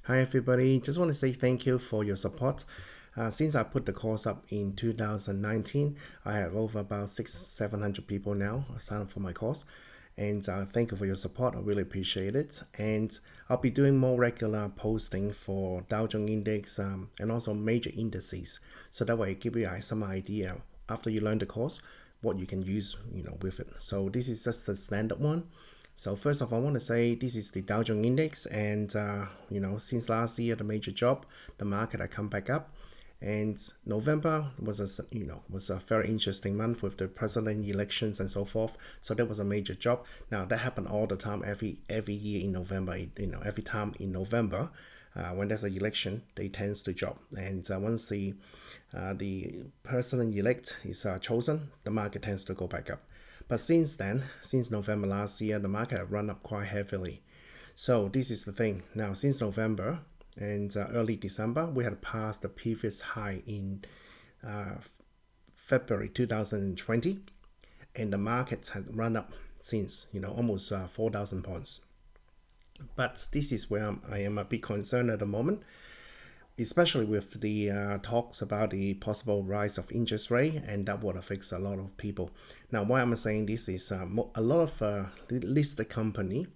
Hi everybody, just want to say thank you for your support. Since I put the course up in 2019, I have over about 700 people now sign up for my course. And thank you for your support. I really appreciate it. And I'll be doing more regular posting for Dow Jone Index and also major indices. So that way I give you some idea after you learn the course, what you can use, with it. So this is just the standard one. So first of all, I want to say this is the Dow Jones Index, and since last year the major drop, the market had come back up, and November was a very interesting month with the president elections and so forth. So that was a major drop. Now that happened all the time, every year in November. Every time in November, when there's an election, they tends to drop, and once the president elect is chosen, the market tends to go back up. But since then, since November last year, the market have run up quite heavily. So this is the thing. Now, since November and early December, we had passed the previous high in February 2020, and the markets had run up since, almost 4,000 points. But this is where I am a bit concerned at the moment, especially with the talks about the possible rise of interest rate, and that would affect a lot of people. Now, why I'm saying this is a lot of listed company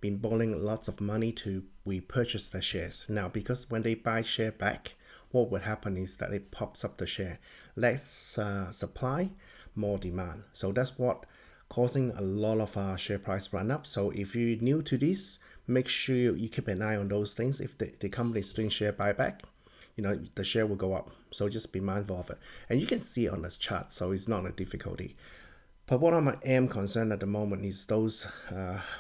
been borrowing lots of money to repurchase their shares. Now, because when they buy share back, what would happen is that it pops up the share. Less supply, more demand. So that's what causing a lot of share price run up. So if you're new to this, make sure you keep an eye on those things. If the company is doing share buyback, the share will go up. So just be mindful of it. And you can see it on this chart, so it's not a difficulty. But what I am concerned at the moment is those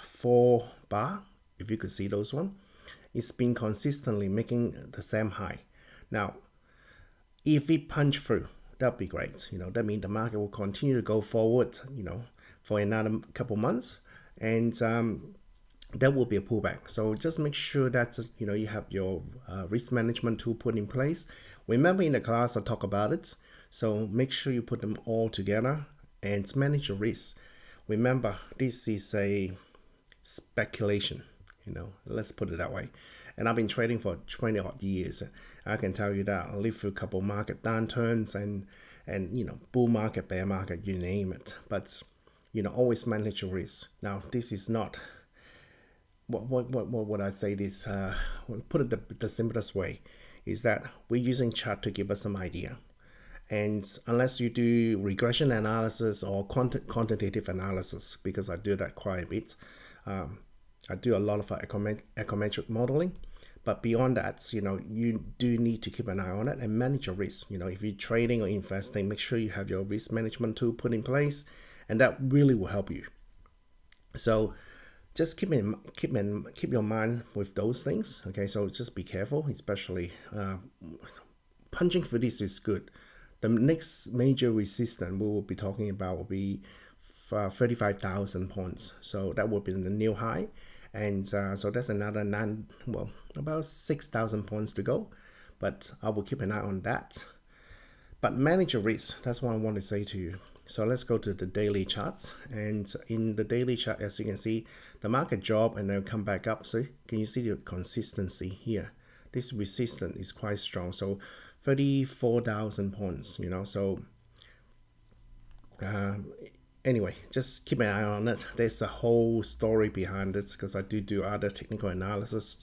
4 bar, if you could see those one, it's been consistently making the same high. Now, if we punch through, that'd be great. That means the market will continue to go forward, for another couple months, and that will be a pullback. So just make sure that you have your risk management tool put in place. Remember, in the class I talk about it. So make sure you put them all together and manage your risk. Remember, this is a speculation. Let's put it that way. And I've been trading for 20 odd years. I can tell you that I lived through a couple market downturns and bull market, bear market, you name it. But always manage your risk. Now, this is not what would I say this put it the simplest way is that we're using chart to give us some idea. And unless you do regression analysis or quantitative analysis, because I do that quite a bit, I do a lot of econometric modeling. But beyond that, you do need to keep an eye on it and manage your risk. If you're trading or investing, make sure you have your risk management tool put in place, and that really will help you. So just keep your mind with those things. Okay, so just be careful, especially punching for this is good. The next major resistance we will be talking about will be 35,000 points. So that will be the new high, and so that's another about 6,000 points to go. But I will keep an eye on that. But manage your risk. That's what I want to say to you. So let's go to the daily charts. And in the daily chart, as you can see, the market drop and then come back up. So can you see the consistency here? This resistance is quite strong. So 34,000 points, so anyway, just keep an eye on it. There's a whole story behind it because I do other technical analysis,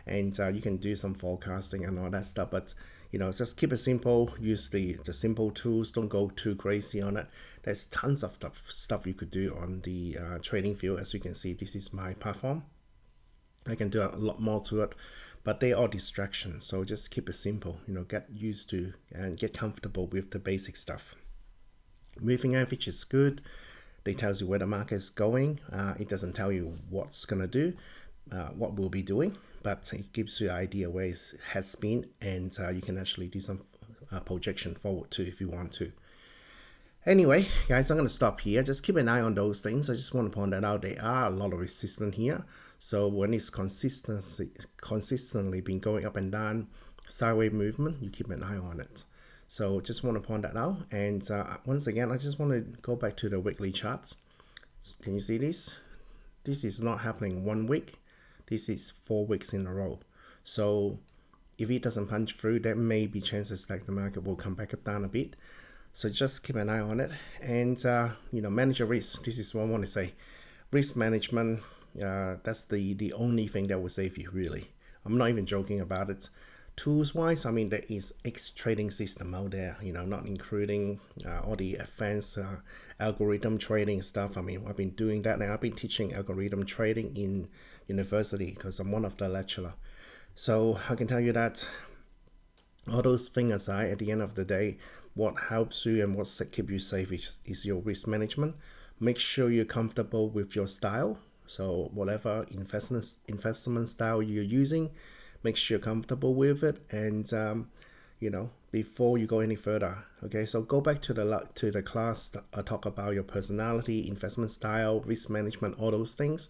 and you can do some forecasting and all that stuff. But just keep it simple. Use the simple tools. Don't go too crazy on it. There's tons of stuff you could do on the trading field. As you can see, this is my platform. I can do a lot more to it, but they are distractions. So just keep it simple. Get used to and get comfortable with the basic stuff. Moving average is good. It tells you where the market is going. It doesn't tell you what's gonna do, what we'll be doing, but it gives you an idea where it has been, and you can actually do some projection forward too if you want to. Anyway, guys, I'm going to stop here. Just keep an eye on those things. I just want to point that out. There are a lot of resistance here. So when it's consistently been going up and down, sideways movement, you keep an eye on it. So just want to point that out. And once again, I just want to go back to the weekly charts. Can you see this? This is not happening 1 week. This is 4 weeks in a row. So if it doesn't punch through, there may be chances that the market will come back down a bit. So just keep an eye on it, and manage your risk. This is what I want to say. Risk management. That's the only thing that will save you, really. I'm not even joking about it. Tools wise, I mean, there is X trading system out there, not including all the advanced algorithm trading stuff. I mean, I've been doing that, and I've been teaching algorithm trading in university because I'm one of the lecturer. So I can tell you that all those things aside, at the end of the day, what helps you and what keep you safe is your risk management. Make sure you're comfortable with your style. So whatever investment style you're using, make sure you're comfortable with it. And before you go any further, okay. So go back to the class. Talk about your personality, investment style, risk management, all those things.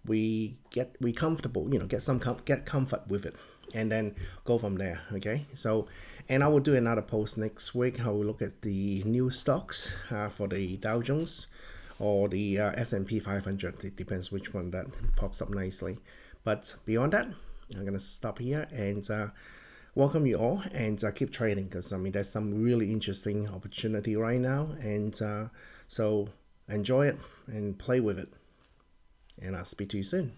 We comfortable, get comfort with it, and then go from there. Okay. So, and I will do another post next week. I will look at the new stocks for the Dow Jones or the S&P 500. It depends which one that pops up nicely. But beyond that, I'm gonna stop here and welcome you all, and keep trading, because I mean there's some really interesting opportunity right now, and so enjoy it and play with it, and I'll speak to you soon.